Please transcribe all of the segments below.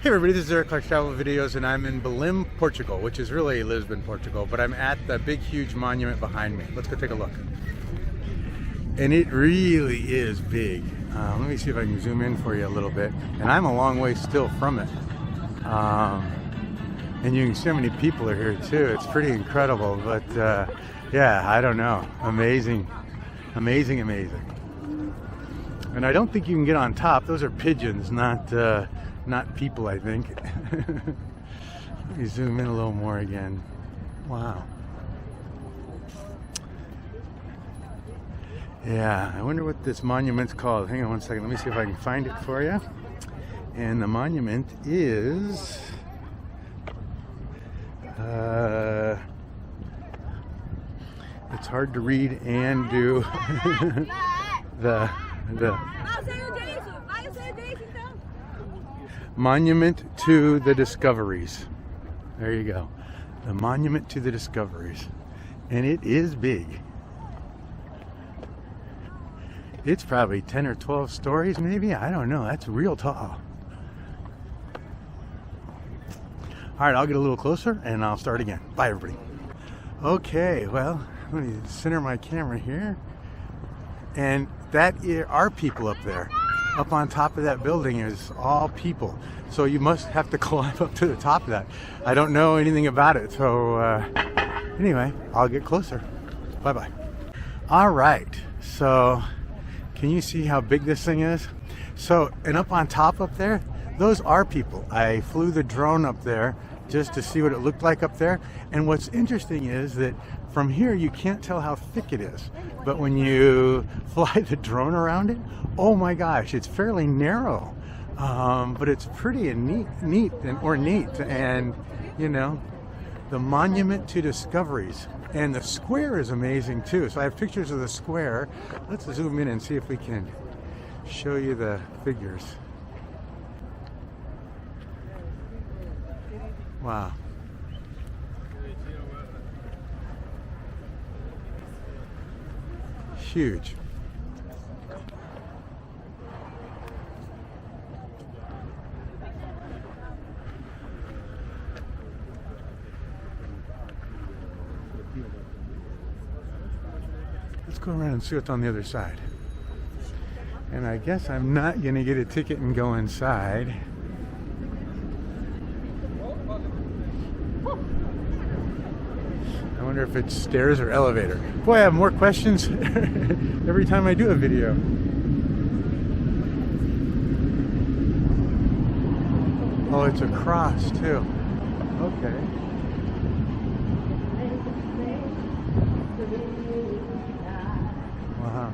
Hey everybody, this is Eric Clark's Travel Videos, and I'm in Belém, Portugal, which is really Lisbon, Portugal, but I'm at the big, huge monument behind me. Let's go take a look. And it really is big. Let me see if I can zoom in for you a little bit. And I'm a long way still from it. And you can see how many people are here too. It's pretty incredible, but yeah, I don't know. Amazing, amazing, amazing. And I don't think you can get on top. Those are pigeons, not people, I think. Let me zoom in a little more again. Wow. Yeah, I wonder what this monument's called. Hang on one second. Let me see if I can find it for you. And the monument is... it's hard to read and do the Monument to the Discoveries. There you go. The Monument to the Discoveries. And it is big. It's probably 10 or 12 stories maybe. I don't know. That's real tall. Alright, I'll get a little closer and I'll start again. Bye everybody. Okay, well, let me center my camera here. And that are people up there. Up on top of that building is all people. So you must have to climb up to the top of that. I don't know anything about it. So anyway, I'll get closer. Bye-bye. All right. So can you see how big this thing is? So, and up on top up there, those are people. I flew the drone up there just to see what it looked like up there. And what's interesting is that from here you can't tell how thick it is. But when you fly the drone around it, oh my gosh, it's fairly narrow. But it's pretty and neat and ornate. And, you know, the Monument to Discoveries. And the square is amazing too. So I have pictures of the square. Let's zoom in and see if we can show you the figures. Wow. Huge. Let's go around and see what's on the other side. And I guess I'm not going to get a ticket and go inside. I wonder if it's stairs or elevator. Boy, I have more questions every time I do a video. Oh, it's a cross too. Okay. Wow.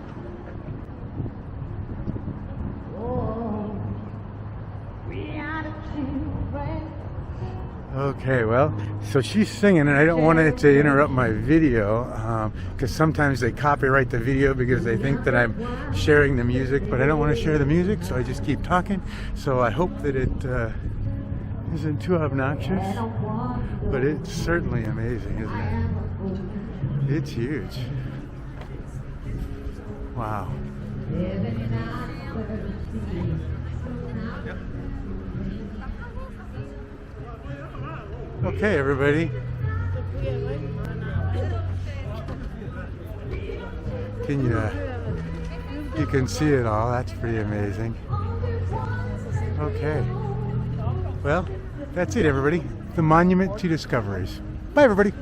Okay, well, so she's singing, and I don't want it to interrupt my video because sometimes they copyright the video because they think that I'm sharing the music, but I don't want to share the music, so I just keep talking. So I hope that it isn't too obnoxious, but it's certainly amazing, isn't it? It's huge. Wow. Okay, everybody. You can see it all. That's pretty amazing. Okay. Well, that's it, everybody. The Monument to Discoveries. Bye, everybody.